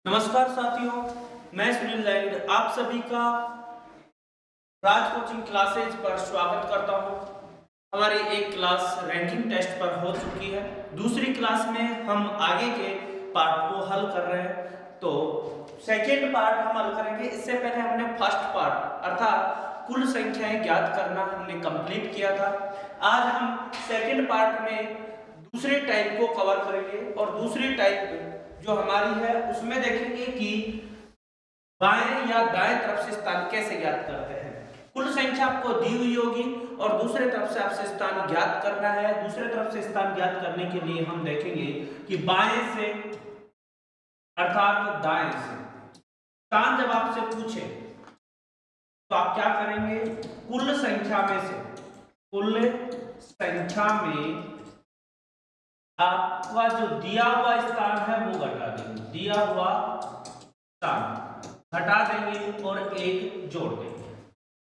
नमस्कार साथियों, मैं सुनील लाइड आप सभी का राज कोचिंग क्लासेज पर स्वागत करता हूं। हमारी एक क्लास रैंकिंग टेस्ट पर हो चुकी है। दूसरी क्लास में हम आगे के पार्ट को हल कर रहे हैं। तो सेकेंड पार्ट हम हल करेंगे। इससे पहले हमने फर्स्ट पार्ट अर्थात कुल संख्याएं ज्ञात करना हमने कंप्लीट किया था। आज हम सेकेंड पार्ट में दूसरे टाइप को कवर करेंगे और दूसरी टाइप जो हमारी है उसमें देखेंगे कि बाएं या दाएं तरफ से स्थान कैसे ज्ञात करते हैं। कुल संख्या आपको दी हुई होगी और दूसरे तरफ से आपसे स्थान ज्ञात करना है। दूसरे तरफ से स्थान ज्ञात करने के लिए हम देखेंगे कि बाएं से अर्थात दाएं से स्थान जब आपसे पूछे तो आप क्या करेंगे, कुल संख्या में आपका जो दिया हुआ स्थान है वो घटा देंगे, दिया हुआ स्थान घटा देंगे और एक जोड़ देंगे।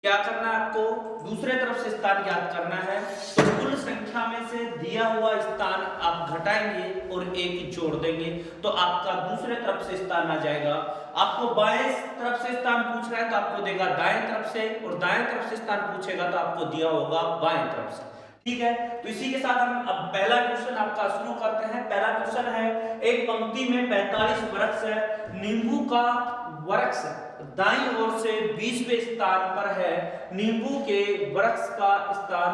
क्या करना है आपको, दूसरे तरफ से स्थान ज्ञात करना है। तो कुल संख्या में से दिया हुआ स्थान आप घटाएंगे और एक जोड़ देंगे तो आपका दूसरे तरफ से स्थान आ जाएगा। आपको बाएं तरफ से स्थान पूछ रहा है तो आपको देगा दाएं तरफ से, और दाएं तरफ से स्थान पूछेगा तो आपको दिया होगा बाएं तरफ से। ठीक है, तो इसी के साथ हम अब पहला क्वेश्चन आपका शुरू करते हैं। पहला क्वेश्चन है, एक पंक्ति में 45 वृक्ष है, नींबू का वृक्ष दाईं ओर से 20वें स्थान पर है, नींबू के वृक्ष का स्थान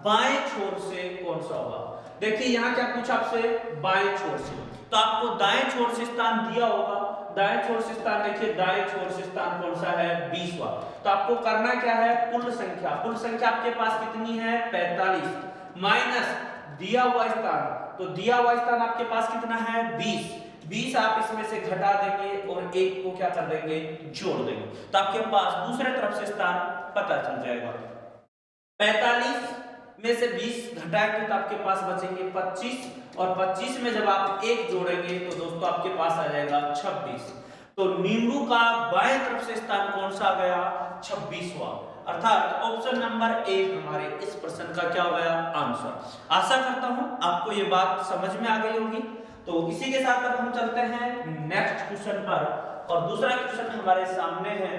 बाएं छोर से कौन सा होगा। देखिए यहाँ क्या पूछा आपसे, बाएं छोर से, तो आपको दाएं छोर से स्थान दिया होगा। दाएं छोर से स्थान देखिए, दाएं छोर से स्थान कौन सा है, 20वां। तो आपको करना क्या है, कुल संख्या आपके पास कितनी है, 45 माइनस दिया हुआ स्थान। तो दिया हुआ स्थान आपके पास कितना है, 20 आप इसमें से घटा देंगे और एक को क्या कर देंगे, जोड़ देंगे। तो आपके पास दूसरे तरफ से स्थान पता चल जाएगा। 45 में से 20 घटाएंगे तो आपके पास बचेंगे 25, और 25 में जब आप एक जोड़ेंगे तो दोस्तों आपके पास आ जाएगा 26। तो नींबू का बाएं तरफ से स्थान कौन सा गया, 26वां। अर्थात ऑप्शन नंबर 1 हमारे इस प्रश्न का क्या हो गया, आंसर। आशा करता हूं आपको ये बात समझ में आ गई होगी। तो इसी के साथ अब हम चलते हैं नेक्स्ट क्वेश्चन पर, और दूसरा क्वेश्चन हमारे सामने है।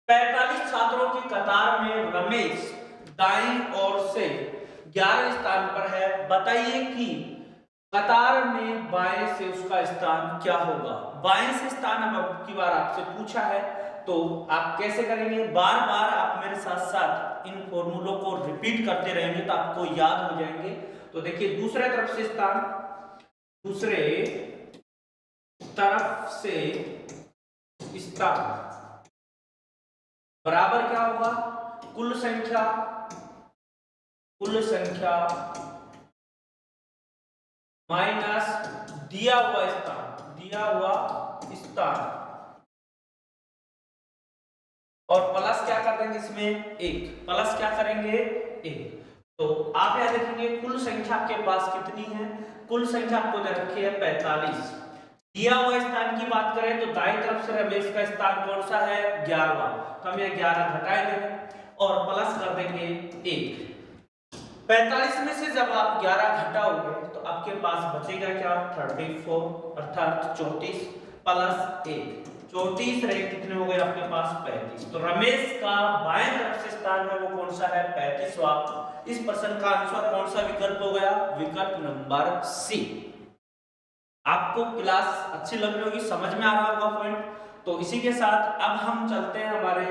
45 छात्रों की कतार में रमेश दाईं ओर से 11 स्थान पर है, बताइए कि कतार में बाएं से उसका स्थान क्या होगा। बाएं से स्थान अब की बार आपसे पूछा है तो आप कैसे करेंगे, बार बार आप मेरे साथ साथ इन फॉर्मूलों को रिपीट करते रहेंगे तो आपको याद हो जाएंगे। तो देखिए दूसरे तरफ से स्थान, दूसरे तरफ से स्थान बराबर क्या होगा, कुल संख्या माइनस दिया हुआ स्थान और प्लस क्या कर देंगे इसमें, एक प्लस क्या करेंगे, एक। तो आप यहां देखेंगे कुल संख्या आपके पास कितनी है, कुल संख्या आपको दे रखी है 45। दिया हुआ स्थान की बात करें तो दाईं तरफ से रमेश का स्थान कौन सा है, 11वां। तो हम ये 11 घटाए देंगे और प्लस कर देंगे 1। 45 में से जब आप 11 घटाओगे तो आपके पास बचेगा क्या, 34 अर्थात 34 प्लस 1, 34 रहे कितने हो गए आपके पास, 35। तो रमेश का बाएं तरफ से स्थान है वो कौन सा है, 35वां। इस प्रश्न का आंसर कौन सा विकल्प हो गया, विकल्प नंबर सी। आपको क्लास अच्छी लग रही होगी, समझ में आ रहा होगा पॉइंट। तो इसी के साथ अब हम चलते हैं हमारे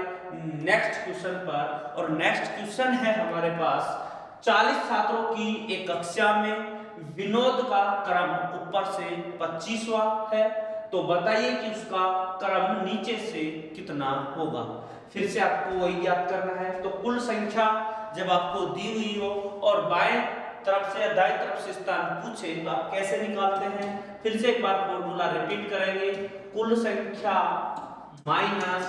नेक्स्ट क्वेश्चन पर, और नेक्स्ट क्वेश्चन है हमारे पास 40 छात्रों की एक कक्षा में विनोद का क्रम ऊपर से 25वां है, तो बताइए कि उसका क्रम नीचे से कितना होगा। फिर से आपको वही याद करना है। तो कुल संख्या जब आपको दी हुई हो और बाएं तरफ से या दाएं तरफ से स्थान पूछे तो आप कैसे निकालते हैं, फिर से एक बार फॉर्मूला रिपीट करेंगे, कुल संख्या माइनस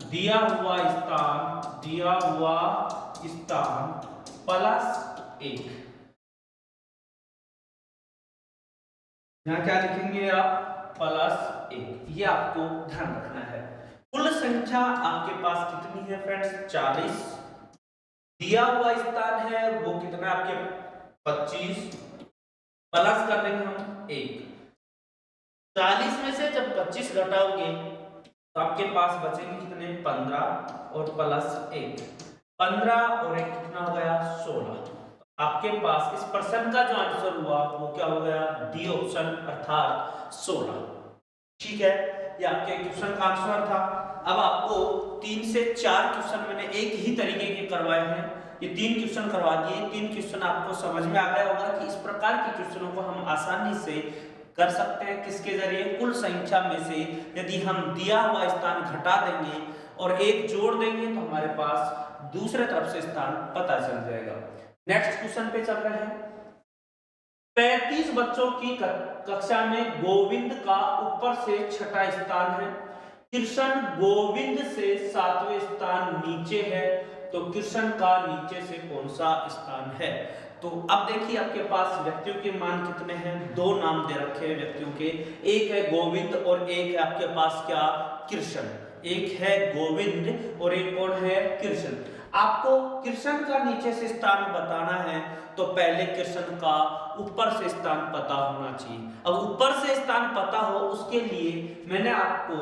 दिया हुआ स्थान प्लस 1। यहां क्या लिखेंगे आप, प्लस 1। ये आपको ध्यान रखना है। कुल संख्या आपके पास कितनी है फ्रेंड्स, 40। दिया हुआ स्थान है वो कितना आपके 25, प्लस कर देंगे हम 1। 40 में से जब 25 घटाओगे तो आपके पास बचेंगे कितने, 15 और प्लस 1, 15 और 1 कितना हो गया, 16। आपके पास इस प्रश्न का जो आंसर हुआ वो क्या हो गया, डी ऑप्शन अर्थात 16। ठीक है, ये आपके क्वेश्चन का आंसर था। अब आपको 3 से 4 क्वेश्चन मैंने एक ही तरीके के करवाए हैं, ये 3 क्वेश्चन करवा दिए। 3 क्वेश्चन आपको समझ में आ गया होगा कि इस प्रकार के क्वेश्चनों को हम आसानी से कर सकते हैं। किसके जरिए, कुल संख्या में से यदि हम दिया हुआ स्थान घटा देंगे और एक जोड़ देंगे तो हमारे पास दूसरे तरफ से स्थान पता चल जाएगा। नेक्स्ट क्वेश्चन पे चल रहे हैं। 35 बच्चों की कक्षा में गोविंद का ऊपर से छठा स्थान है, कृष्ण गोविंद से 7वें स्थान नीचे है, तो कृष्ण का नीचे से कौन सा स्थान है। तो अब देखिए आपके पास व्यक्तियों के मान कितने हैं, 2 नाम दे रखे हैं व्यक्तियों के, एक है गोविंद और एक है आपके पास क्या, कृष्ण। एक है गोविंद और एक कौन है, कृष्ण। आपको कृष्ण का नीचे से स्थान बताना है तो पहले कृष्ण का ऊपर से स्थान पता होना चाहिए। अब ऊपर से स्थान पता हो उसके लिए मैंने आपको,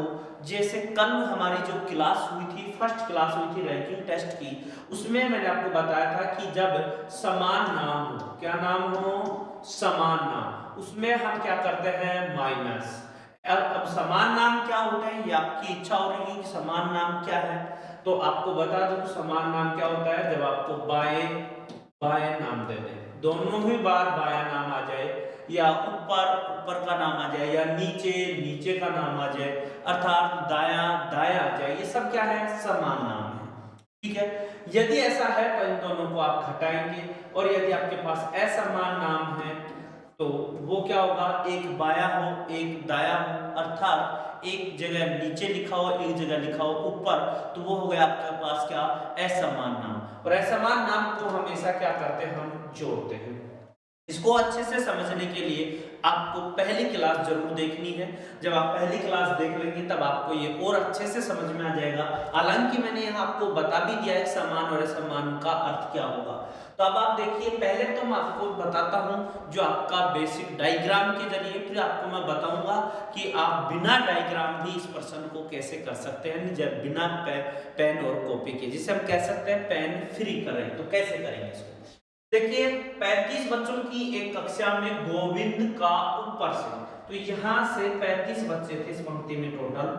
जैसे कल हमारी जो क्लास हुई थी, फर्स्ट क्लास हुई थी रैंकिंग टेस्ट की, उसमें मैंने आपको बताया था कि जब समान नाम हो, क्या नाम हो, समान नाम, उसमें हम क्या करते हैं, माइनस। अब समान नाम क्या होता है, ये आपकी इच्छा हो रही है कि समान नाम क्या है, तो आपको बता दूं समान नाम क्या होता है, जब आपको बाएं बाएं नाम दे दे, दोनों ही बार बायां नाम आ जाए, या ऊपर ऊपर का नाम आ जाए, या नीचे नीचे का नाम आ जाए, अर्थात दायां दायां आ जाए, ये सब क्या है, समान नाम है। ठीक है, यदि ऐसा है तो इन दोनों को आप घटाएंगे, और यदि आपके पास असमान नाम है तो वो क्या होगा, एक बायां हो एक दायां हो, अर्थात एक जगह नीचे लिखा हो एक जगह लिखा हो ऊपर, तो वो हो गया आपके पास क्या, असमान नाम। और असमान नाम को हमेशा क्या करते हैं, हम जोड़ते हैं। इसको अच्छे से समझने के लिए आपको पहली क्लास जरूर देखनी है। जब आप पहली क्लास देख लेंगे तब आपको ये और अच्छे से समझ में आ जाएगा। हालांकि मैंने यहाँ आपको बता भी दिया है समान और असमान का अर्थ क्या होगा। तो अब आप देखिए, पहले तो मैं आपको बताता हूँ जो आपका बेसिक डायग्राम के जरिए, फिर आपको मैं बताऊंगा कि आप बिना डायग्राम भी इस प्रश्न को कैसे कर सकते हैं, जब बिना पेन और कॉपी के, जिसे हम कह सकते हैं पेन फ्री करें। तो कैसे करेंगे इसको, देखिए 35 बच्चों की एक कक्षा में गोविंद का ऊपर से, तो यहां से 35 बच्चे थे इस पंक्ति में टोटल।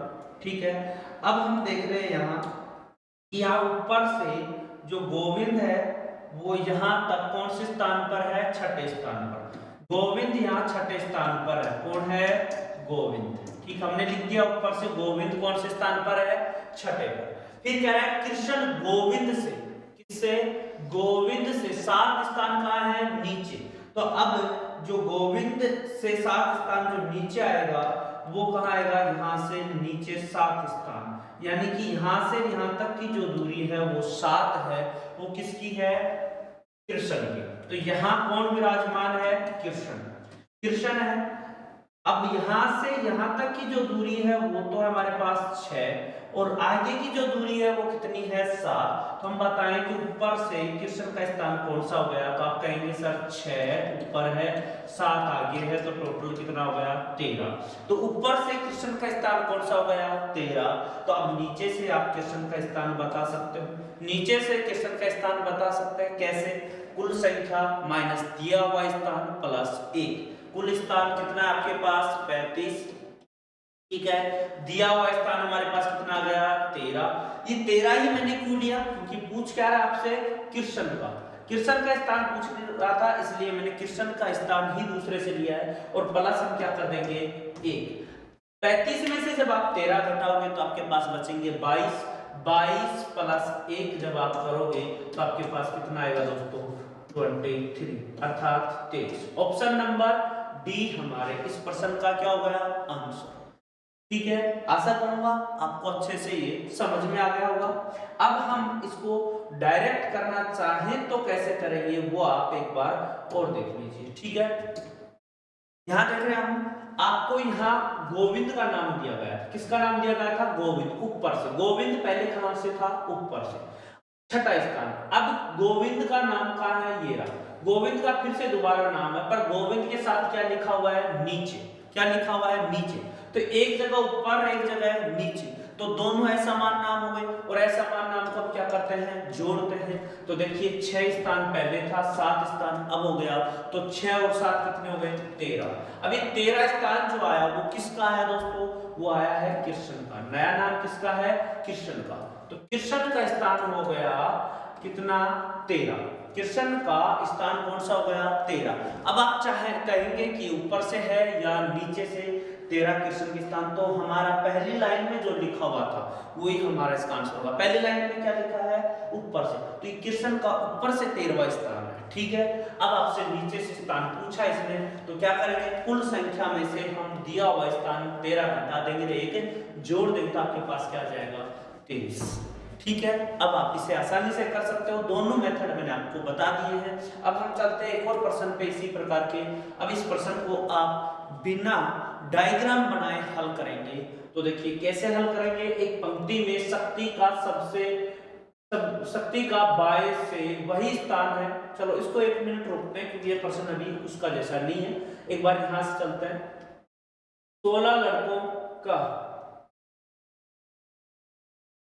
ठीक है, अब हम देख रहे हैं यहाँ ऊपर से जो गोविंद है वो यहाँ तक कौन से स्थान पर है, छठे स्थान पर। गोविंद यहाँ छठे स्थान पर है, कौन है, गोविंद। ठीक, हमने लिख दिया ऊपर से गोविंद कौन से स्थान पर है, छठे पर। फिर कह रहा है कृष्ण गोविंद से, किससे, गोविंद से 7 स्थान कहाँ है, नीचे। तो अब जो गोविंद से 7 स्थान जो नीचे आएगा वो कहाँ आएगा, यहाँ से नीचे 7 स्थान, यानी कि यहाँ से यहाँ तक की जो दूरी है वो 7 है, वो किसकी है, कृष्ण की। तो यहाँ कौन विराजमान है, कृष्ण, कृष्ण है। अब यहाँ से यहाँ तक की जो दूरी है वो तो है हमारे पास 6, और आगे की जो दूरी है वो कितनी है, 7। तो हम बताएं कि ऊपर से कृष्ण का स्थान कौन सा हो गया, तो आप कहेंगे सर 6 ऊपर है 7 आगे है, तो टोटल कितना हो गया, 13। तो ऊपर से कृष्ण का स्थान कौन सा हो गया, 13। तो अब नीचे से आप कृष्ण का स्थान बता सकते हो, नीचे से कृष्ण का स्थान बता सकते हैं कैसे, कुल संख्या माइनस दिया हुआ स्थान प्लस 1, कुल स्थान कितना है आपके पास, 35। ठीक है, दिया हुआ स्थान हमारे पास कितना आ गया, 13। ये 13 ही मैंने क्यों लिया, क्योंकि पूछ क्या रहा है आपसे, कृष्ण का, कृष्ण का स्थान पूछ रहा था, इसलिए मैंने कृष्ण का स्थान ही दूसरे से लिया है। और प्लस हम क्या कर देंगे, 1। 35 में से जब आप 13 घटाओगे तो आपके पास बचेंगे 22, 22 प्लस 1 जब आप करोगे तो आपके पास कितना आएगा दोस्तों, 23, अर्थात 23। ऑप्शन नंबर डी हमारे इस प्रश्न का क्या हो गया, आंसर। ठीक है, आशा करूंगा आपको अच्छे से ये समझ में आ गया होगा। अब हम इसको डायरेक्ट करना चाहें तो कैसे करेंगे वो आप एक बार और देख लीजिए। ठीक है, यहाँ देख रहे हैं हम, आपको यहाँ गोविंद का नाम दिया गया है, किसका नाम दिया गया था, गोविंद, ऊपर से। गोविंद पहले कहां से था, ऊपर से, छठा स्थान। अब गोविंद का नाम कहाँ है, ये रहा। गोविंद का फिर से दोबारा नाम है, पर गोविंद के साथ क्या लिखा हुआ है, नीचे। क्या लिखा हुआ है? नीचे। तो एक जगह ऊपर, एक जगह है नीचे, तो दोनों असमान नाम हो गए और असमान नाम को क्या करते हैं? जोड़ते हैं। तो देखिए 6 स्थान पहले था, 7 स्थान अब हो गया, तो 6 और 7 कितने हो गए? 13। अब ये 13 स्थान जो आया वो किसका है दोस्तों? वो आया है कृष्ण का। नया नाम किसका है? कृष्ण का। तो कृष्ण का स्थान हो गया कितना? 13। कृष्ण का स्थान कौन सा हो गया? 13। अब आप चाहे कहेंगे कि ऊपर से है या नीचे से 13 कृष्ण के स्थान, तो हमारा पहली लाइन में जो लिखा हुआ था वही हमारा इसका आंसर होगा। पहली लाइन में क्या लिखा है? ऊपर से, तो ये कृष्ण का ऊपर से 13वां स्थान है। ठीक है, अब आपसे नीचे से स्थान पूछा इसने, तो क्या करेंगे? कुल संख्या में से हम दिया हुआ स्थान 13 घटा देंगे, एक जोड़ देंगे, तो आपके पास क्या आ जाएगा? 23। ठीक है, अब आप इसे आसानी से कर सकते हो। दोनों मेथड मैंने आपको बता दिए हैं। अब हम चलते हैं एक और प्रश्न पे इसी प्रकार के। अब इस प्रश्न को आप बिना डायग्राम बनाए हल करेंगे। तो देखिए कैसे हल करेंगे। एक पंक्ति में शक्ति का बाएं से वही स्थान है। चलो इसको 1 मिनट रोकते हैं क्योंकि ये प्रश्न अभी उसका जैसा नहीं है। एक बार यहां से चलते हैं। 16 लड़कों का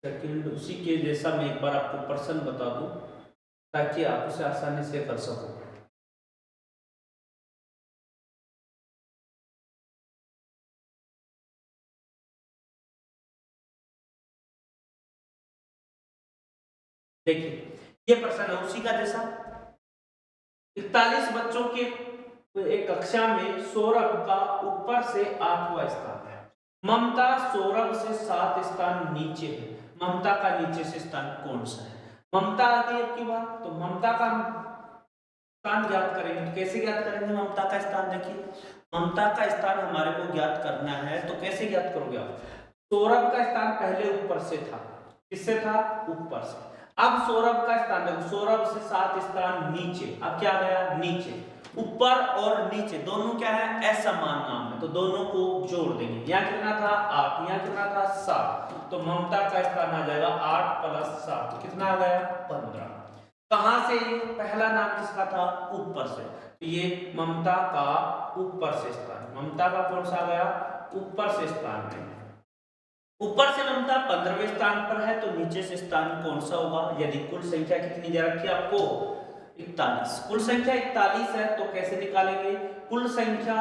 सेकंड उसी के जैसा मैं एक बार आपको प्रश्न बता दूं ताकि आप उसे आसानी से कर सको। देखिए ये प्रश्न है उसी का जैसा। 41 बच्चों के एक कक्षा में सौरभ का ऊपर से 8वां स्थान है। ममता सौरभ से 7 स्थान नीचे है। ममता का नीचे से स्थान कौन सा है? ममता आती है आपकी बात, तो ममता का स्थान ज्ञात करेंगे। तो कैसे ज्ञात करेंगे ममता का स्थान? देखिए ममता का स्थान हमारे को ज्ञात करना है, तो कैसे ज्ञात करोगे आप? सौरभ का स्थान पहले ऊपर से था। किससे था? ऊपर से। अब सौरभ का स्थान देखो, सौरभ से 7 स्थान नीचे। अब क्या गया? नीचे। ऊपर और नीचे दोनों क्या है? असमान नाम है, तो दोनों को जोड़ देंगे। यहाँ कितना था? 8, यहाँ कितना था? 7। तो ममता का स्थान आ जाएगा 8 + 7, कितना आ गया? 15। कहां से? पहला नाम किसका था? ऊपर से। तो ये ममता का ऊपर से स्थान, ममता का कौन सा गया? ऊपर से स्थान है। ऊपर से ममता 15वें स्थान पर है, तो नीचे से स्थान कौन सा होगा? यदि कुल संख्या कितनी दे रखी है आपको? 41। कुल संख्या 41 है, तो कैसे निकालेंगे? कुल संख्या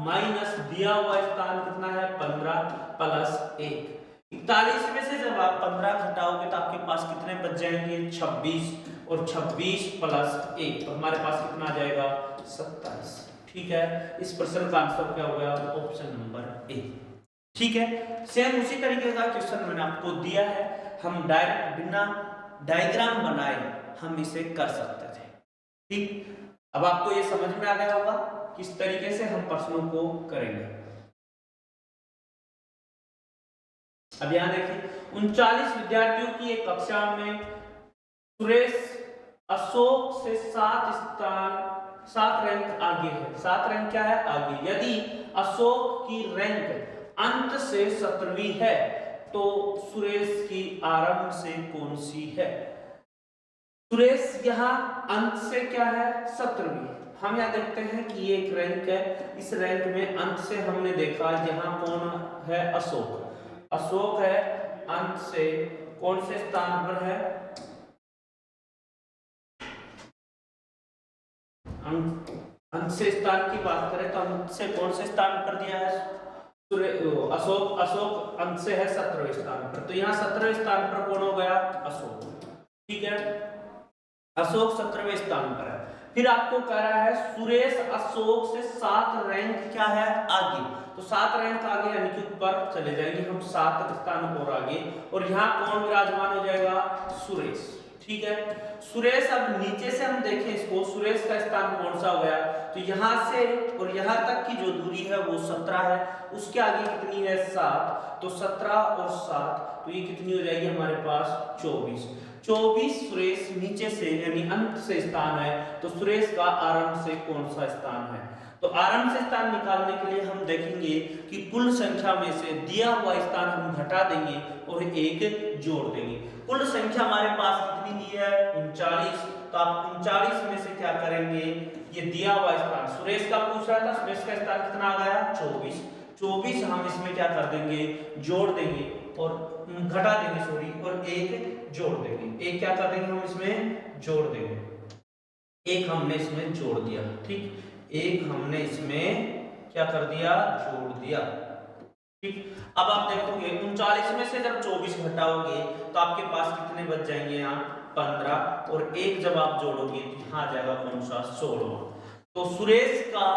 माइनस दिया हुआ स्थान कितना है? 15 + 1। 41 में से जब आप 15 घटाओगे तो आपके पास कितने बच जाएंगे? 26, और 26 + 1 तो हमारे पास कितना आ जाएगा? 27। ठीक है, इस प्रश्न का आंसर क्या हो गया? Option number A. ठीक है, सेम उसी तरीके का क्वेश्चन मैंने आपको दिया है। हम डायरेक्ट बिना डायग्राम बनाए हम इसे कर सकते थे। ठीक, अब आपको ये समझ में आ गया होगा किस तरीके से हम प्रश्नों को करेंगे। अब यहां देखिए 39 विद्यार्थियों की एक कक्षा में सुरेश अशोक से 7 रैंक आगे है। 7 रैंक क्या है? आगे। यदि अशोक की रैंक अंत से 17वीं है तो सुरेश की आरंभ से कौन सी है? सुरेश यहाँ अंत से क्या है? 17वीं। हम यहाँ देखते हैं कि ये एक रैंक है। इस रैंक में अंत से हमने देखा यहाँ कौन है? अशोक। अशोक है अंत से कौन से स्थान पर है? अंत से स्थान की बात करें तो अंत से कौन से स्थान पर दिया है? अशोक अंत से है 17वें स्थान पर, तो यहाँ 17वें स्थान पर कौन हो गया? अशोक। ठीक है, अशोक 17वें स्थान पर है। फिर आपको कह रहा है सुरेश अशोक से 7 रैंक क्या है? आगे। तो 7 रैंक आगे यानी कि ऊपर चले जाएंगे हम 7 स्थान और आगे, और यहाँ कौन विराजमान हो जाएगा? सुरेश। ठीक है, सुरेश अब नीचे से हम देखें इसको, सुरेश का स्थान कौन सा हो गया? तो यहाँ से और यहाँ तक की जो दूरी है वो 17 है, उसके आगे कितनी है? 7। तो 17 और 7 तो ये कितनी हो जाएगी हमारे पास? 24। 24 सुरेश नीचे से यानी अंत से स्थान है, तो सुरेश का आरंभ से कौन सा स्थान है? तो आरंभ से स्थान निकालने के लिए हम देखेंगे कि कुल संख्या में से दिया हुआ स्थान हम घटा देंगे और एक जोड़ देंगे। कुल संख्या हमारे पास कितनी दी है 39। तो आप 39 में से क्या करेंगे, ये दिया हुआ स्थान सुरेश का पूछ रहा था, सुरेश का स्थान कितना आ गया 24। 24 हम इसमें क्या कर देंगे जोड़ देंगे और घटा देंगे सॉरी, और एक जोड़ देंगे। एक क्या कर देंगे हम इसमें जोड़ देंगे, एक हमने इसमें जोड़ दिया, ठीक, एक हमने इसमें क्या कर दिया जोड़ दिया, ठीक। अब आप देखोगे 39 में से जब 24 घटाओगे तो आपके पास कितने बच जाएंगे यहाँ 15, और एक जब आप जोड़ोगे तो यहाँ आ जाएगा कौन सा 16। तो सुरेश का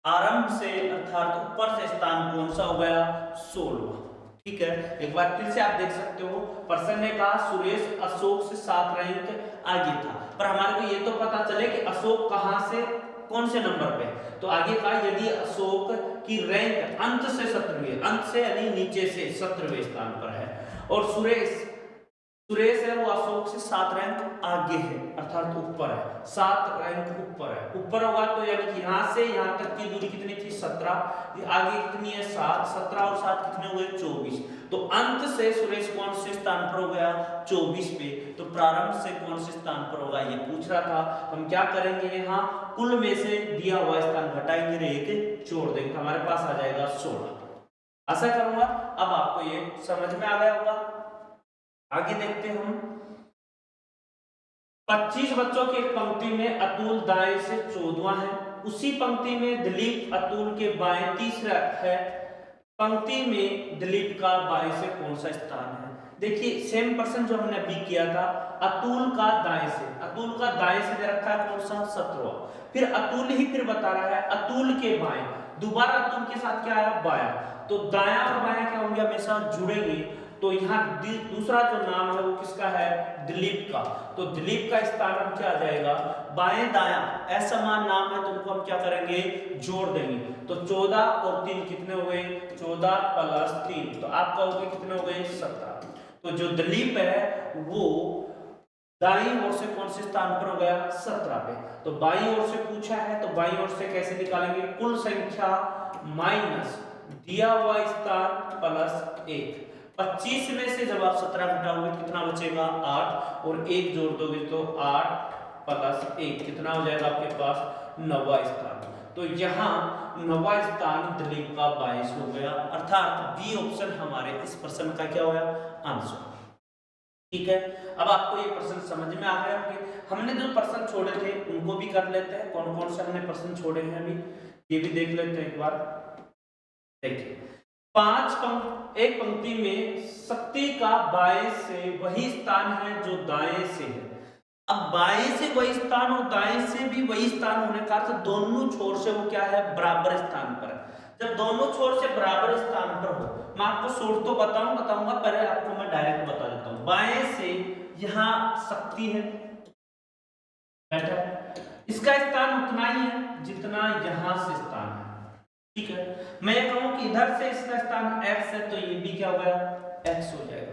आरंभ से अर्थात ऊपर से स्थान कौन सा हो गया 16, ठीक है। एक बार फिर से आप देख सकते हो, पर्सन ने कहा सुरेश अशोक से 7 रैंक आगे था, पर हमारे को ये तो पता चले कि अशोक कहां से कौन से नंबर पे, तो आगे कहा यदि अशोक की रैंक अंत से 17वें, अंत से यानी नीचे से 17वें स्थान पर है, और सुरेश है वो अशोक से 7 रैंक आगे है, अर्थात ऊपर है, 7 रैंक ऊपर है। ऊपर होगा तो यानी कि यहाँ से यहाँ तक की दूरी कितनी थी 17, आगे कितनी है 7, 17 और 7 कितने हुए 24। तो अंत से सुरेश कौन से स्थान पर हो गया 24 पे, तो प्रारंभ से कौन से स्थान पर होगा ये पूछ रहा था। हम क्या करेंगे यहाँ कुल में से दिया हुआ स्थान घटाएंगे और एक जोड़ देंगे, तो हमारे पास आ जाएगा 16। आशा करूंगा अब आपको ये समझ में आ गया होगा। आगे देखते हैं हम 25 बच्चों की एक पंक्ति में अतुल दाएं से 14वां है, उसी पंक्ति में दिलीप अतुल के बाएं तीसरा है, पंक्ति में दिलीप का बाएं से कौन सा स्थान है। देखिए सेम पर्सन जो हमने अभी किया था, अतुल का दाएं से, अतुल का दाएं से दे रखा है कौन सा 17वां, फिर अतुल ही फिर बता रहा है अतुल के बाएं, दोबारा अतुल के साथ क्या आया बायां, तो दायां और बायां क्या होंगे हमेशा जुड़ेंगे। तो यहाँ दूसरा जो नाम है वो किसका है दिलीप का, तो दिलीप का स्थान हम क्या आ जाएगा बाएं दायां असमान नाम है, तो उनको हम क्या करेंगे जोड़ देंगे। तो 14 और 3 कितने हो गए 14 प्लस 3, तो आपका हो गए कितने हो गए 17। तो जो दिलीप है वो दाईं ओर से कौन से स्थान पर हो गया 17 पे। तो बाईं ओर से पूछा है तो बाईं ओर से कैसे निकालेंगे, कुल संख्या माइनस दिया हुआ स्थान प्लस 1। 25 में से जब आप 17 घटाओगे कितना बचेगा 8, और 1 जोड़ दोगे तो 8 प्लस 1 कितना हो जाएगा आपके पास 9वां स्थान। तो यहाँ 9वां स्थान दिलीप का 22 हो गया, अर्थात बी ऑप्शन हमारे इस प्रश्न का क्या होगा आंसर, ठीक है। अब आपको ये प्रश्न समझ में आ गया कि हमने जो प्रश्न छोड़े थे उनको भी कर लेते हैं, कौन कौन से हमने प्रश्न छोड़े हैं अभी ये भी देख लेते हैं एक बार। देखिए एक पंक्ति में शक्ति का बाएं से वही स्थान है जो दाएं से है। अब बाएं से वही स्थान और दाएं से भी वही स्थान होने का अर्थ दोनों छोर से वो क्या है बराबर स्थान पर है। जब दोनों छोर से बराबर स्थान पर हो, मैं आपको सोर्स तो बताऊंगा, पहले आपको मैं डायरेक्ट बता देता हूँ। बाएं से यहाँ शक्ति है बैठा, इसका स्थान उतना ही है जितना यहाँ से स्थान है, ठीक है। मैं ये कहूं कि इधर से इसका स्थान x है तो ये भी क्या हो गया x हो जाएगा।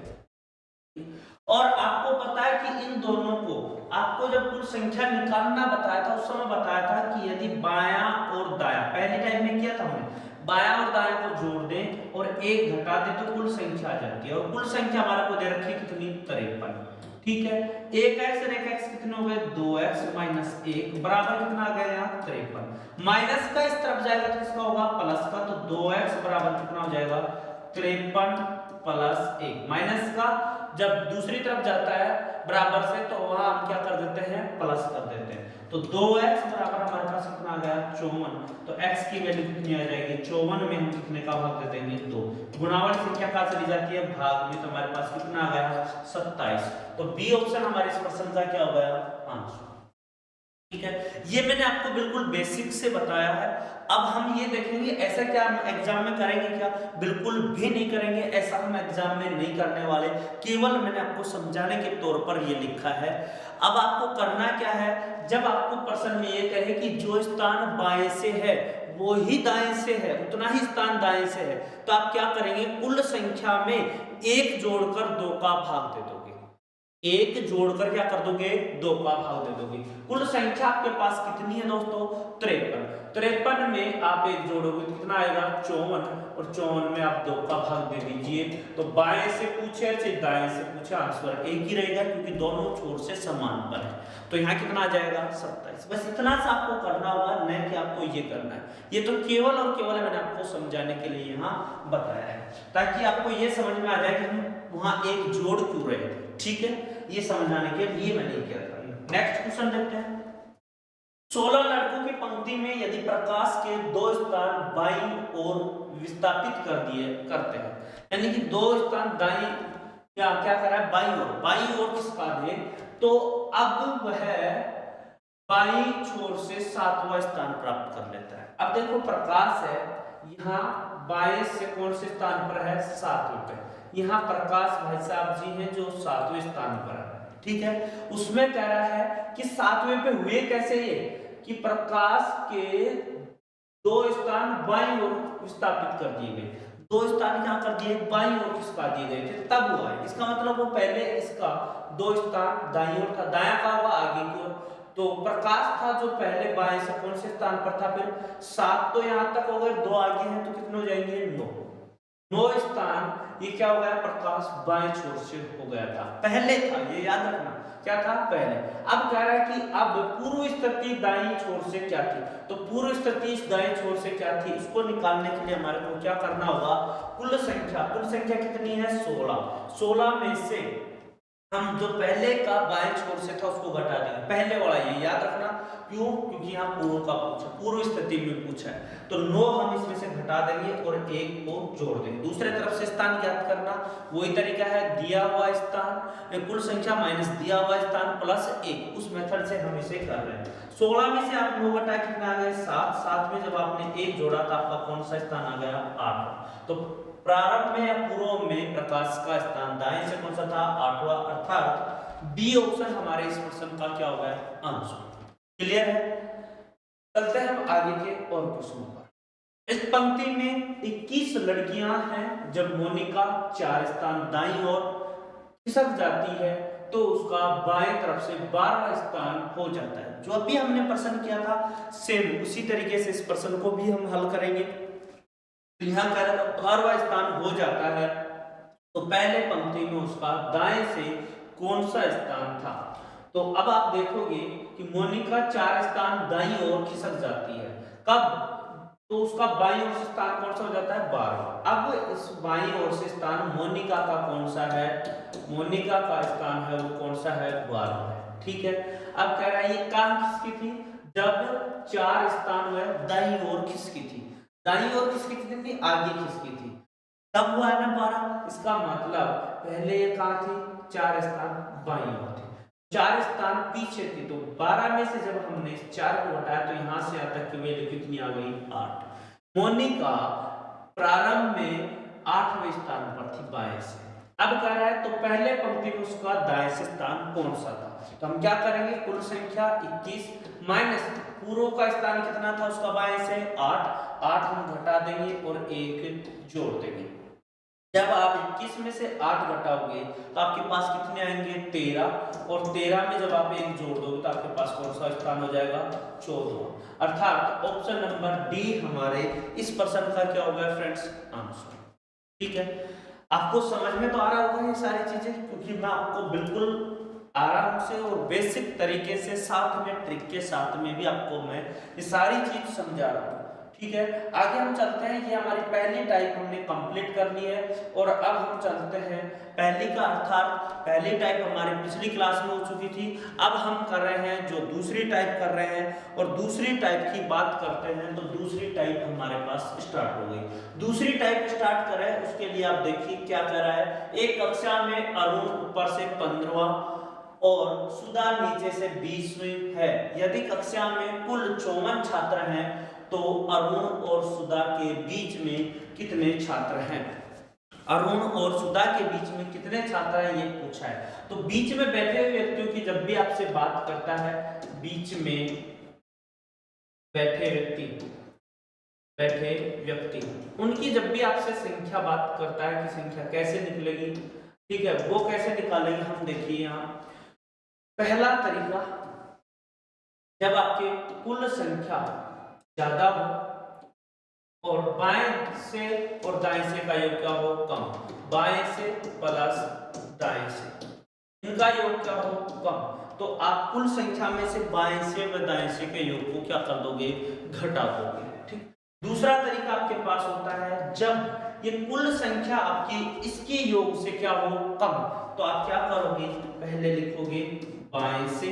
और आपको पता है कि इन दोनों को आपको जब कुल संख्या निकालना बताया था उस समय बताया था कि यदि बायां और दायां, पहले टाइम में किया था हमने, बायां और दायां को जोड़ दें और एक घटा दें तो कुल संख्या आ जाती है। और कुल संख्या हमारे को दे रखी है कितनी 53, ठीक है। 1x और 1x कितने हो गए 2x माइनस 1 बराबर कितना आ गया यहाँ 53। माइनस का इस तरफ जाएगा तो इसका होगा प्लस का, तो 2x बराबर कितना हो जाएगा 53 प्लस 1। माइनस का जब दूसरी तरफ जाता है बराबर से तो वहां हम क्या कर देते हैं प्लस कर देते हैं। तो 2x बराबर हमारे पास कितना आ गया 54, तो x की वैल्यू कितनी आ जाएगी 54 में हम कितने का भाग दे देंगे 2। गुणावल संख्या कहां चली जाती है भाग में, तो हमारे पास कितना आ गया 27। तो बी ऑप्शन हमारे इस प्रश्न का क्या हो गया आंसर, ठीक है। ये मैंने आपको बिल्कुल बेसिक से बताया है। अब हम ये देखेंगे ऐसा क्या हम एग्जाम में करेंगे क्या, बिल्कुल भी नहीं करेंगे, ऐसा हम एग्जाम में नहीं करने वाले, केवल मैंने आपको समझाने के तौर पर ये लिखा है। अब आपको करना क्या है, जब आपको प्रश्न में ये कहे कि जो स्थान बाएं से है वो ही दाएं से है, उतना ही स्थान दाएं से है, तो आप क्या करेंगे कुल संख्या में 1 जोड़कर 2 का भाग दे दोगे। एक जोड़कर क्या कर दोगे, 2 का भाग दे दोगे। कुल संख्या आपके पास कितनी है दोस्तों, 53। 53 में आप एक जोड़ोगे तो कितना आएगा, 54, और 54 में आप 2 का भाग दे दीजिए। तो बाएं से पूछे चाहे दाएं से पूछे आंसर एक ही रहेगा, क्योंकि दोनों छोर से समान पर है। तो यहाँ कितना आ जाएगा, 27। बस इतना सा आपको करना होगा, न कि आपको ये करना है। ये तो केवल और केवल मैंने आपको समझाने के लिए यहाँ बताया है, ताकि आपको ये समझ में आ जाए कि हम वहां एक जोड़ क्यों रहे थे। ठीक है, ये समझाने के लिए मैंने किया था। नेक्स्ट क्वेश्चन देखते हैं। 16 लड़कों की पंक्ति में यदि प्रकाश के 2 स्थान बाईं ओर विस्थापित करते हैं, यानी कि 2 स्थान दाईं क्या करा है, बाईं ओर किसका दे, तो अब वह बाईं छोर से 7वां स्थान प्राप्त कर लेता है। अब देखो प्रकाश है, यहाँ बाएं से कौन से स्थान पर है, 7वें पे। यहाँ प्रकाश भाई साहब जी हैं जो 7वें स्थान पर है। ठीक है, उसमें कह रहा है कि 7वें पे हुए कैसे ये, कि प्रकाश के 2 स्थान बाईं ओर विस्थापित कर दिए गए। 2 स्थान क्या कर दिए, बाईं ओर खिसका दिए गए थे, तब हुआ है। इसका मतलब वो पहले इसका 2 स्थान दाईं ओर था, दायां का हुआ आगे की ओर। तो प्रकाश था जो पहले बाएं से कौन से स्थान पर था, फिर 7 तो यहां तक हो गए, 2 आगे हैं तो कितने हो जाएंगे, 9 स्थान। ये क्या हो गया, प्रकाश बाएं छोर से हो गया था, पहले था, ये याद रखना क्या था, पहले। अब कह रहा है कि अब पूर्व स्थिति दाईं छोर से क्या थी, तो पूर्व स्थिति इस दाईं छोर से क्या थी, इसको निकालने के लिए हमारे को क्या करना होगा, कुल संख्या कितनी है, 16। 16 में से हम जो पहले का बाएं छोर से था उसको घटा देंगे, पहले वाला, ये याद रखना। क्यों, क्योंकि यहाँ पूर्व का पूछा, पूर्व स्थिति में पूछा है। तो 9 हम इसमें से घटा देंगे और 1 को जोड़ देंगे। दूसरे तरफ से स्थान ज्ञात करना वही तरीका है, दिया हुआ स्थान कुल संख्या माइनस दिया हुआ स्थान प्लस 1, उस मेथड से हम इसे कर रहे हैं। 16 में से आप 9 घटा कितना आ गया, 7। 7 में जब आपने 1 जोड़ा तो आपका कौन सा स्थान आ गया, 8। तो प्रारंभ में या पूर्व में प्रकाश का स्थान दाएं से कौन सा था, 8वां, अर्थात बी ऑप्शन हमारे इस प्रश्न का क्या होगा, आंसर। क्लियर है, चलते हैं हम आगे के और प्रश्नों पर। इस पंक्ति में 21 लड़कियां हैं, जब मोनिका 4 स्थान दाईं ओर खिसक जाती है तो उसका बाएं तरफ से 12वां स्थान हो जाता है। जो अभी हमने प्रश्न किया था सेम उसी तरीके से इस प्रश्न को भी हम हल करेंगे। यहाँ कह रहा था 12वां स्थान हो जाता है, तो पहले पंक्ति में उसका दाएं से कौन सा स्थान था। तो अब आप देखोगे कि मोनिका 4 स्थान दाईं ओर खिसक जाती है, कब, तो उसका बाईं ओर से स्थान कौन सा हो जाता है, 12वां। अब इस बाईं ओर से स्थान मोनिका का कौन सा है, मोनिका का स्थान है वो कौन सा है, 12वां है। ठीक है, अब कह रहा है ये कहां खिसकी थी, जब 4 स्थान वह दाईं ओर खिसकी थी, दाईं ओर किसकी थी, आगे खिसकी थी, तब हुआ है ना 12। इसका मतलब पहले ये कहां थी, 4 स्थान बाईं ओर थे, 4 स्थान पीछे थी। तो 12 में से जब हमने इस 4 को हटाया तो यहां से यहां तक की वैल्यू कितनी आ गई, 8। मोनिका प्रारंभ में 8वें स्थान पर थी बाएं से। अब कह रहा है तो पहले पंक्ति में उसका दाएं से स्थान कौन सा था, तो हम क्या करेंगे, कुल संख्या 21 माइनस पूर्व का स्थान कितना था उसका बाएं से, 8 हम घटा देंगे और 1 जोड़ देंगे। जब आप 21 में से 8 घटाओगे तो आपके पास कितने आएंगे, 13, और 13 में जब आप 1 जोड़ दोगे तो आपके पास कौन सा स्थान हो जाएगा, 14। अर्थात ऑप्शन नंबर डी हमारे इस प्रश्न का क्या होगा फ्रेंड्स, आंसर। ठीक है, आपको समझ में तो आ रहा होगा ये सारी चीजें, क्योंकि मैं आपको बिल्कुल आराम से और बेसिक तरीके से साथ में ट्रिक के साथ में भी आपको मैं ये सारी चीज समझा रहा हूँ। ठीक है, आगे हम चलते हैं। ये हमारी पहली टाइप हमने कंप्लीट कर ली है और अब हम चलते हैं पहली का, अर्थात पहली टाइप हमारी पिछली क्लास में हो चुकी थी। अब हम कर रहे हैं जो दूसरी टाइप कर रहे हैं, और दूसरी टाइप की बात करते हैं तो दूसरी टाइप हमारे पास स्टार्ट हो गई। दूसरी टाइप स्टार्ट करें उसके लिए आप देखिए क्या कर रहा है, एक कक्षा में अरुण ऊपर से 15वां और सुधा नीचे से 20वीं है। यदि कक्षा में कुल 54 छात्र हैं तो अरुण और सुधा के बीच में कितने छात्र हैं, अरुण और सुधा के बीच में कितने छात्र हैं ये पूछा है। तो बीच में बैठे हुए व्यक्तियों की जब भी आपसे बात करता है, बीच में बैठे व्यक्ति उनकी जब भी आपसे संख्या बात करता है कि संख्या कैसे निकलेगी, ठीक है, वो कैसे निकालेंगे हम देखिए यहाँ। पहला तरीका, जब आपके कुल संख्या ज्यादा हो और बाएं से और दाएं से का योग क्या हो, कम, बाएं से प्लस दाएं से इनका योग क्या हो, कम, तो आप कुल संख्या में से बाएं से व दाएं से के योग को क्या कर दोगे, घटा दोगे। ठीक। दूसरा तरीका आपके पास होता है, जब ये कुल संख्या आपकी इसके योग से क्या हो, कम, तो आप क्या करोगे, पहले लिखोगे बाएं से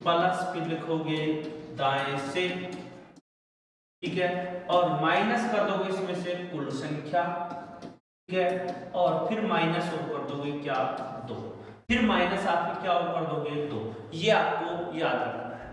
प्लस, फिर लिखोगे दाएं से, ठीक है, और माइनस कर दोगे इसमें से कुल संख्या, ठीक है, और फिर माइनस और कर दोगे क्या, 2, फिर माइनस आप क्या और कर दोगे, 2। ये आपको याद रखना है,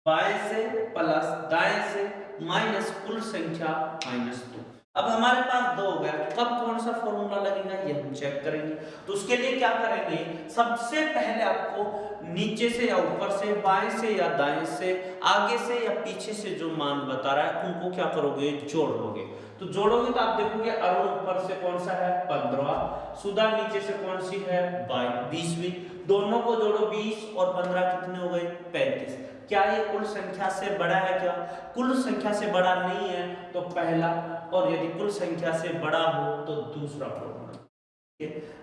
बाएं से प्लस दाएं से माइनस कुल संख्या -2। अब हमारे पास 2 हो गया, कब कौन सा फॉर्मूला लगेगा ये हम चेक करेंगे। तो उसके लिए क्या करेंगे, सबसे पहले आपको नीचे से या ऊपर से, बाएं से या दाएं से, आगे से या पीछे से जो मान बता रहा है उनको क्या करोगे, जोड़ लोगे। तो जोड़ोगे तो आप देखोगे अरुण ऊपर से कौन सा है, 15, सुधा नीचे से कौन सी है, 20वीं, दोनों को जोड़ो 20 और 15 कितने हो गए, 35। क्या ये कुल संख्या से बड़ा है, क्या कुल संख्या से बड़ा नहीं है, तो पहला, और यदि कुल संख्या से बड़ा हो तो दूसरा फॉर्मूला।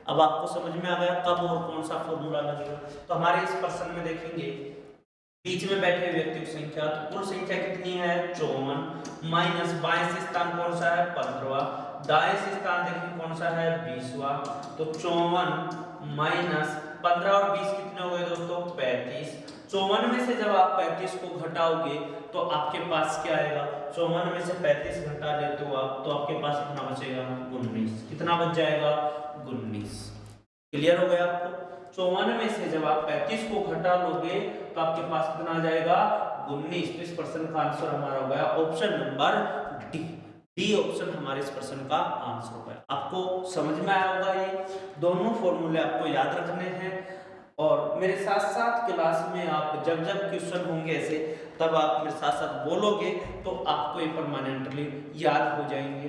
अब आपको समझ में आ गया कब और कौन सा फॉर्मूला लगेगा। तो हमारे इस प्रश्न में देखेंगे बीच में बैठे व्यक्ति की संख्या, तो कुल संख्या कितनी है, 54, माइनस बाएं से स्थान कौन सा है, 15, दाएं से स्थान देखिए कौन सा है, 20वां, तो 54 माइनस 15 और 20 कितने हो गए दोस्तों, 35। 54 में से जब आप 35 को घटाओगे तो आपके पास क्या आएगा, 54 में से 35 घटा लेते हो आप, तो आपके पास कितना बचेगा, 19। कितना बच जाएगा, 19। क्लियर हो गया आपको। 54 में से जब आप 35 को घटा लोगे तो आपके पास कितना आ जाएगा, 19। तो इस प्रश्न का आंसर हमारा हो गया option number D. D option हमारे इस प्रश्न का आंसर हो गया। आपको समझ में आया होगा, ये दोनों फॉर्मूले आपको याद रखने हैं, और मेरे साथ साथ क्लास में आप जब जब क्वेश्चन होंगे ऐसे, तब आप मेरे साथ साथ बोलोगे तो आपको ये परमानेंटली याद हो जाएंगे।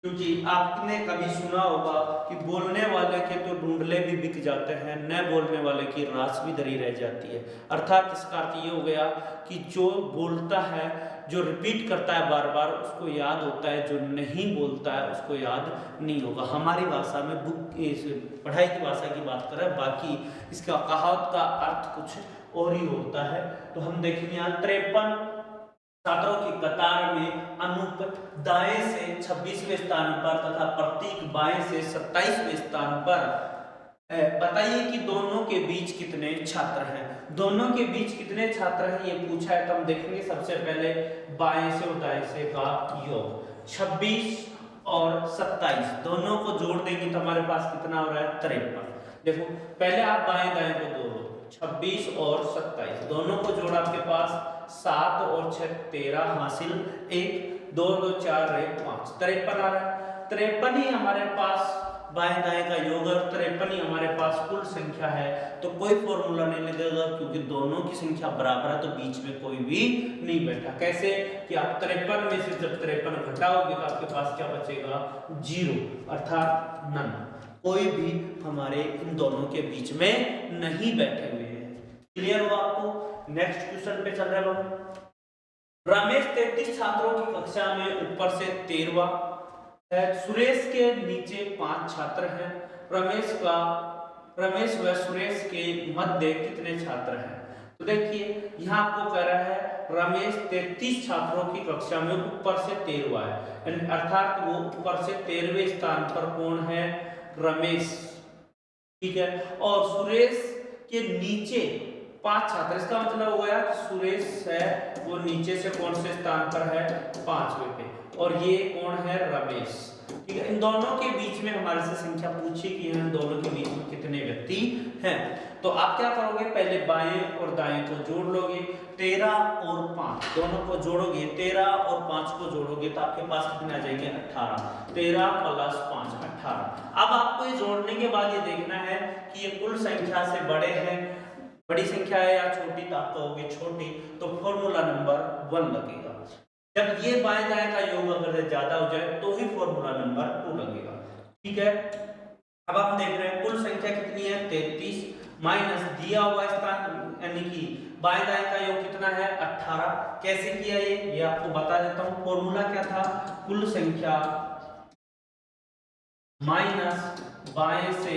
क्योंकि आपने कभी सुना होगा कि बोलने वाले के तो ढूंढले भी बिक जाते हैं, न बोलने वाले की रास भी धरी रह जाती है। अर्थात इसका अर्थ ये हो गया कि जो बोलता है, जो रिपीट करता है बार बार, उसको याद होता है, जो नहीं बोलता है उसको याद नहीं होगा। हमारी भाषा में पढ़ाई की भाषा की बात करें, बाकी इसका कहावत का अर्थ कुछ और ही होता है। तो हम देखेंगे यहाँ 53 छात्रों की कतार में अनूप दाएं से 26वें स्थान पर तथा प्रतीक बाएं से 27वें स्थान पर। बताइए कि दोनों के बीच कितने छात्र हैं। दोनों के बीच कितने छात्र हैं ये पूछा है, तो हम देखेंगे सबसे पहले बाएं से और दाएं से का योग। 26 और 27 दोनों को जोड़ देंगे तो हमारे पास कितना हो रहा है, 53। देखो पहले आप बाएं दाएं को जोड़ो, 26 और 27 दोनों को जोड़ा, आपके पास 7 और 6 13 हासिल, 1 2 2 4 5 53 आ रहा है। 53 ही हमारे पास बाएं दाएं का योग और 53 ही हमारे पास कुल संख्या है। तो कोई फॉर्मूला नहीं लगेगा क्योंकि दोनों की संख्या बराबर है, तो बीच में कोई भी नहीं बैठा। कैसे कि आप 53 में से जब 53 घटाओगे तो आपके पास क्या बचेगा, 0, अर्थात नन। कोई भी हमारे इन दोनों के बीच में नहीं बैठे हुए हैं। क्लियर हुआ आपको। नेक्स्ट क्वेश्चन पे चल रहे हैं हम। रमेश 33 छात्रों की कक्षा में ऊपर से 13वां है। सुरेश के नीचे 5 छात्र हैं। रमेश व सुरेश के मध्य कितने छात्र हैं। तो देखिए यहाँ आपको कह रहा है रमेश 33 छात्रों की कक्षा में ऊपर से 13वां है, अर्थात वो ऊपर से 13वें स्थान पर कौन है, रमेश, ठीक है। और सुरेश के नीचे 5 छात्र, इसका मतलब हो गया कि सुरेश है वो नीचे से कौन से स्थान पर है, 5वें पे, और ये कौन है, रमेश, ठीक है। इन दोनों के बीच में हमारे से संख्या पूछी कि इन दोनों के बीच में कितने व्यक्ति हैं। तो आप क्या करोगे, पहले बाएं और दाएं को जोड़ लोगे, 13 और 5 दोनों को जोड़ोगे, 13 और 5 को जोड़ोगे तो आपके पास कितने आ जाएंगे, 18। 13 प्लस 5 18। अब आपको ये जोड़ने के बाद ये देखना है कि ये कुल संख्या से बड़े हैं, बड़ी संख्या है या छोटी, तो आप कहोगे छोटी, तो फॉर्मूला नंबर 1 लगेगा। जब ये बाएं दाएं का योग अगर ज्यादा हो जाए तो ही फॉर्मूला नंबर 2 लगेगा, ठीक है। अब हम देख रहे हैं कुल संख्या कितनी है 33 माइनस दिया हुआ स्थान यानी कि बाएं दाएं का योग कितना है 18। कैसे किया ये आपको बता देता हूं। फॉर्मूला क्या था, कुल संख्या माइनस बाएं से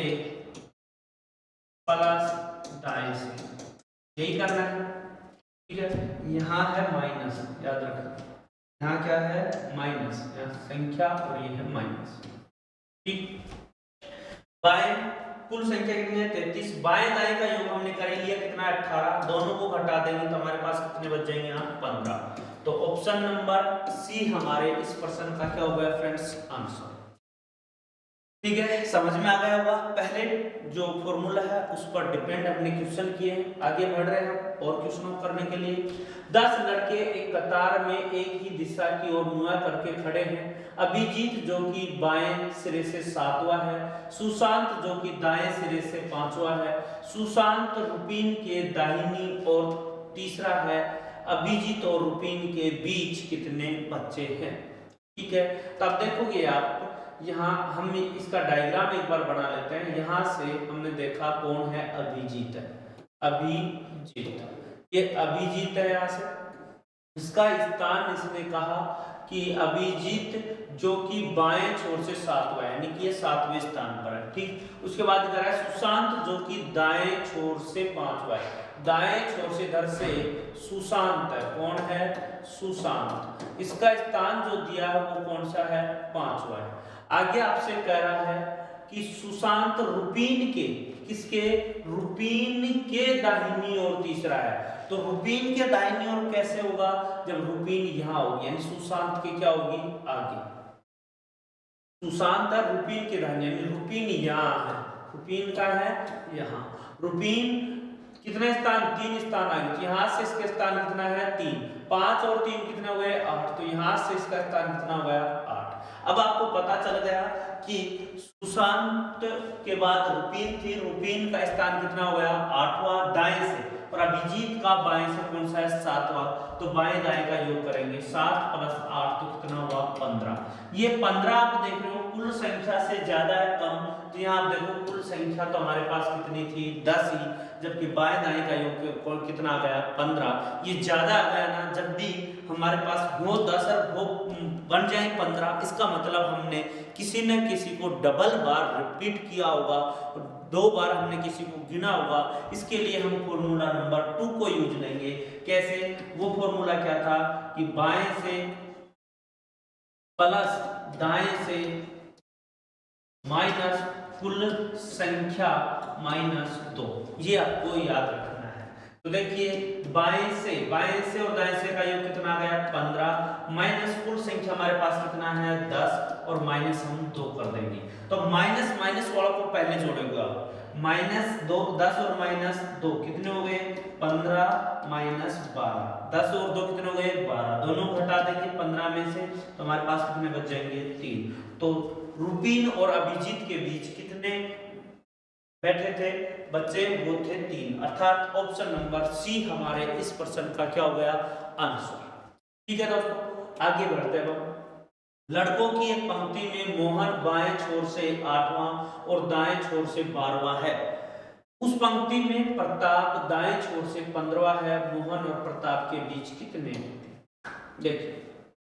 प्लस दाएं से, यही करना है। ठीक है, यहाँ है माइनस, याद रखना यहाँ क्या है माइनस, यहाँ संख्या और ये है माइनस। ठीक, बाएं कुल संख्या कितनी है 33, बाएं दाएं का योग हमने कर लिया कितना है 18, दोनों को घटा देंगे तो हमारे पास कितने बच जाएंगे यहाँ 15। तो ऑप्शन नंबर सी हमारे इस प्रश्न का क्या हो गया फ्रेंड्स आंसर। ठीक है, समझ में आ गया होगा। पहले जो फॉर्मूला है उस पर डिपेंड हमने क्वेश्चन किए हैं। आगे बढ़ रहे हैं और क्वेश्चन करने के लिए। 10 लड़के एक कतार में एक ही दिशा की ओर मुंह करके खड़े हैं। अभिजीत जो कि बाएं सिरे से 7वां है, सुशांत जो कि दाएं सिरे से 5वां है, सुशांत रुपीन के दाहिनी और तीसरा है। अभिजीत और रुपीन के बीच कितने बच्चे हैं। ठीक है, तब देखोगे आप यहाँ हम इसका डायग्राम एक बार बना लेते हैं। यहाँ से हमने देखा कौन है अभिजीत है, अभिजीत, ये अभिजीत है। यहाँ से इसका स्थान इसने कहा कि अभिजीत जो कि बाएं छोर से 7वां है, यानी कि ये 7वें स्थान पर है। ठीक, उसके बाद कह रहा है सुशांत जो कि दाएं छोर से 5वां है, दाएं छोर से इधर से सुशांत है। कौन है सुशांत, इसका स्थान जो दिया है वो कौन सा है 5वां है। आगे आपसे कह रहा है कि सुशांत रुपीन के, किसके, रुपीन के दाहिनी ओर तीसरा है। तो रुपीन के दाहिनी ओर कैसे होगा, जब रुपीन यहाँ होगी यानी सुशांत के क्या होगी आगे। सुशांत है रुपीन के दाहिनी, यानी रुपीन यहाँ है, रुपीन का है यहाँ। रुपीन कितने स्थान, 3 स्थान आगे, यहाँ से इसके स्थान कितना है 3, 5 और 3 कितने हुए 8, तो यहाँ से इसका स्थान कितना हुआ 8। अब आपको पता चल गया कि सुशांत के बाद रुपीन थी, रुपीन का स्थान कितना हुआ 8वां दाएं से, और अभिजीत का बाएं से कौन सा है 7वां। तो बाएं दाएं का योग करेंगे 7 + 8 तो कितना हुआ 15। ये 15 आप देख रहे हो कुल संख्या से ज्यादा है कम, तो यहाँ आप देखो कुल संख्या तो हमारे पास कितनी थी 10 ही, जबकि बाएं दाएं का योग कितना आ गया 15। ये ज्यादा आ गया ना, जब भी हमारे पास हो 10 और हो बन जाए 15, इसका मतलब हमने किसी न किसी को डबल बार रिपीट किया होगा, 2 बार हमने किसी को गिना होगा। इसके लिए हम फॉर्मूला नंबर 2 को यूज लेंगे। कैसे, वो फॉर्मूला क्या था कि बाएं से प्लस दाएं से माइनस कुल संख्या -2, ये आपको याद रखना है। तो देखिए बाएं से और दाएं से का योग कितना आ गया 15, माइनस कुल संख्या हमारे पास कितना है 10, और माइनस हम 2 कर देंगे। तो माइनस माइनस वाला को पहले जोड़ेगा, -2, 10 और -2 कितने हो गए 15 -12, 10 और 2 कितने हो गए 12, दोनों घटा देंगे 15 में से, तो हमारे पास कितने बच जाएंगे 3। तो रुपीन और अभिजीत के बीच कितने बैठे थे बच्चे, वो थे 3, अर्थात ऑप्शन नंबर सी हमारे इस प्रश्न का क्या हो गया आंसर। ठीक है दोस्तों, आगे बढ़ते हैं। लड़कों की एक पंक्ति में मोहन बाएं छोर से 8वां और दाएं छोर से 12वां है। उस पंक्ति में प्रताप दाएं छोर से 15वां है। मोहन और प्रताप के बीच कितने। देखिए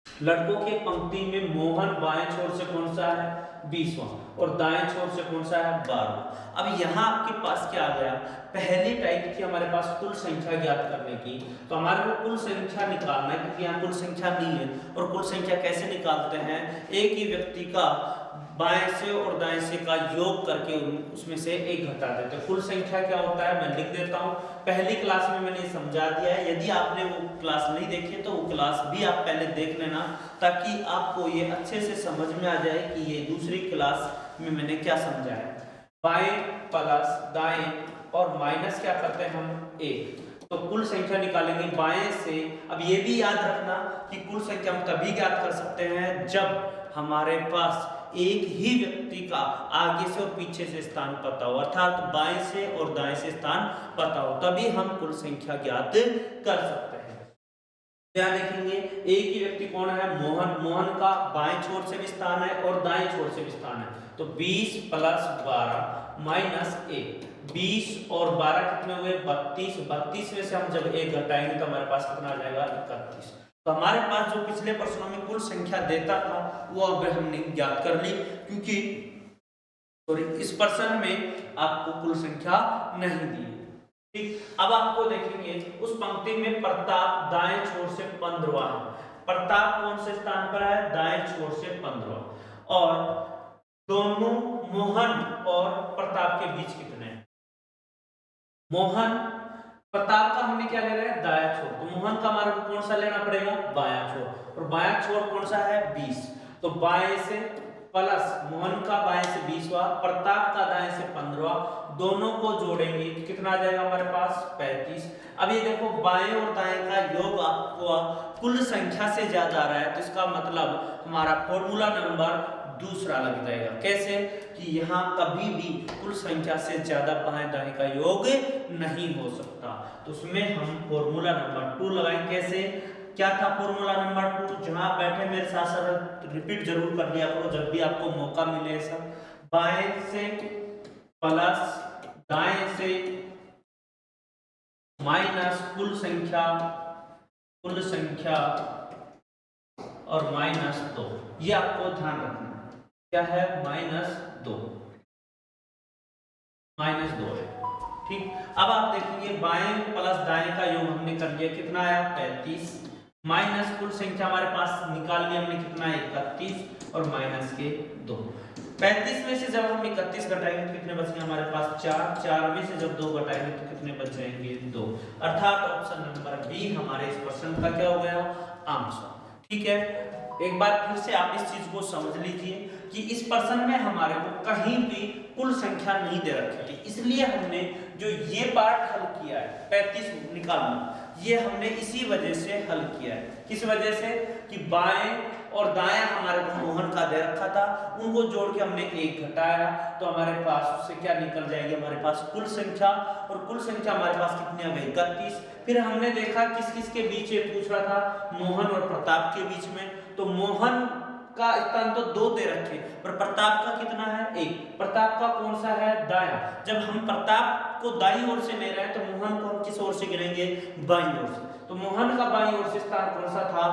लड़कों की पंक्ति में मोहन बाएं छोर से कौन सा है 20वां, और दाएं छोर से कौन सा है 12वां। अब यहाँ आपके पास क्या आ गया, पहली टाइप थी हमारे पास कुल संख्या ज्ञात करने की, तो हमारे को कुल संख्या निकालना है, क्योंकि यहाँ कुल संख्या नहीं है। और कुल संख्या कैसे निकालते हैं, एक ही व्यक्ति का बाएं से और दाएं से का योग करके उसमें से एक घटा देते हैं। कुल संख्या क्या होता है मैं लिख देता हूँ, पहली क्लास में मैंने समझा दिया है। यदि आपने वो क्लास नहीं देखी तो वो क्लास भी आप पहले देख लेना, ताकि आपको ये अच्छे से समझ में आ जाए कि ये दूसरी क्लास में मैंने क्या समझाया। बाएं प्लस दाएं और माइनस क्या करते हैं हम 1, तो कुल संख्या निकालेंगे बाएं से। अब ये भी याद रखना कि कुल संख्या हम तभी ज्ञात कर सकते हैं जब हमारे पास एक ही व्यक्ति का आगे से और पीछे से स्थान पता हो, अर्थात बाएं से और दाएं से स्थान पता हो, तभी हम कुल संख्या ज्ञात कर सकते हैं। क्या देखेंगे, एक ही व्यक्ति कौन है, मोहन। मोहन का बाएं छोर से भी स्थान है और दाएं छोर से भी स्थान है, तो 20 + 12 माइनस 1, 20 और 12 कितने हुए, 32। 32 में से हम जब 1 घटाएंगे तो हमारे पास कितना आ जाएगा, 31। तो हमारे पास जो पिछले प्रश्नों में कुल संख्या देता था वो अब हमने ज्ञात कर ली, क्योंकि सॉरी इस प्रश्न में आपको कुल संख्या नहीं दी। ठीक, अब आपको देखेंगे उस पंक्ति में प्रताप दाएं छोर से 15वां है। प्रताप कौन से स्थान पर है, दाएं छोर से 15वां, और दोनों मोहन और प्रताप के बीच कितने हैं, मोहन प्रताप का हमने क्या ले रहे हैं, दायां छोर, तो मोहन का हमारे को कौन सा लेना पड़ेगा, बायां छोर, और बायां छोर कौन सा है, 20, तो बाएं से प्लस मोहन का बाएं से 20वां, प्रताप का दाएं से 15वां, दोनों को जोड़ेंगे तो कितना आ जाएगा हमारे पास, 35। अब ये देखो बाएं और दाएं का योग आपको कुल संख्या से ज्यादा आ रहा है, तो इसका मतलब हमारा फॉर्मूला नंबर दूसरा लग जाएगा। कैसे कि यहाँ कभी भी कुल संख्या से ज्यादा बाएं दाएं का योग नहीं हो सकता, तो उसमें हम फॉर्मूला नंबर 2 लगाएंगे। कैसे, क्या था फॉर्मूला नंबर 2, जहां बैठे मेरे साथ साथ रिपीट जरूर कर लिया करो जब भी आपको मौका मिले। सब बाएं से प्लस दाएं से माइनस कुल संख्या और -2, ये आपको ध्यान रखना क्या है, -2 है। ठीक, अब आप देखेंगे बाएं प्लस दाएं का योग हमने कर लिया, कितना आया, 35, माइनस कुल संख्या हमारे पास निकाल लिया हमने, कितना है, 31, और माइनस के 2। 35 में से जब हम 31 घटाएंगे तो कितने बचेंगे हमारे पास, 4। 4 में से जब 2 घटाएंगे तो कितने बच जाएंगे, 2। अर्थात ऑप्शन नंबर बी हमारे इस प्रश्न का क्या हो गया, आंसर। ठीक है, एक बार फिर से आप इस चीज को समझ लीजिए कि इस प्रश्न में हमारे को कहीं भी कुल संख्या नहीं दे रखी थी, इसलिए हमने जो ये पार्ट हल किया है 35 निकालना, ये हमने इसी वजह से हल किया है। किस वजह से कि बाएं और दाएं हमारे को मोहन का दे रखा था, उनको जोड़ के हमने 1 घटाया तो हमारे पास उससे क्या निकल जाएगी, हमारे पास कुल संख्या, और कुल संख्या हमारे पास कितनी आ गई, 31। फिर हमने देखा किस किस के बीच ये पूछ रहा था, मोहन और प्रताप के बीच में, तो मोहन का स्थान तो 2 दे रखे, पर प्रताप का कितना है, 1। प्रताप का कौन सा है, दायां। जब हम प्रताप को दाईं ओर से ले रहे हैं तो मोहन को हम किस ओर से गिनेंगे, बाईं ओर से, तो मोहन का बाईं ओर से स्थान कौन सा था,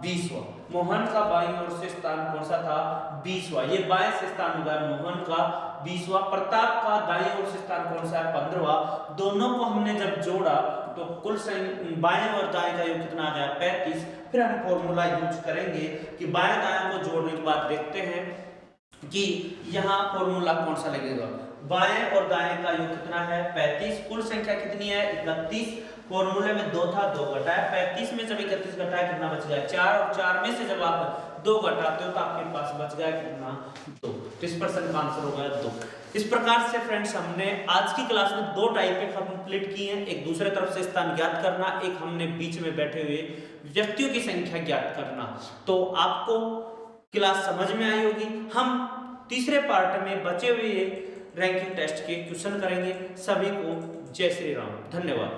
20वां। मोहन का बाईं ओर से स्थान कौन सा था, 20वां, ये बाएं से स्थान होगा मोहन का 20वां। प्रताप का दाईं ओर से स्थान कौन सा है, 15वां। दोनों को हमने जब जोड़ा तो कुल बाएं और दाएं का योग कितना आ गया, 35। फिर हम फॉर्मूला यूज करेंगे कि बाएं दाएं को जोड़ने के बाद देखते हैं कि यहाँ फॉर्मूला कौन सा लगेगा। बाएं और दाएं का योग कितना है, 35। कुल संख्या कितनी है, 31। फॉर्मूले में 2 था, 2 घटाया, 35 में जब 31 घटाया कितना बच गया, 4, और 4 में से जब आप 2 घटाते हो तो आपके पास बच गया कितना, 2। तो इस प्रश्न का आंसर हो गया 2। इस प्रकार से फ्रेंड्स हमने आज की क्लास में 2 टाइप कंप्लीट की हैं, एक दूसरे तरफ से स्थान ज्ञात करना, एक हमने बीच में बैठे हुए व्यक्तियों की संख्या ज्ञात करना। तो आपको क्लास समझ में आई होगी। हम तीसरे पार्ट में बचे हुए रैंकिंग टेस्ट के क्वेश्चन करेंगे। सभी को जय श्री राम, धन्यवाद।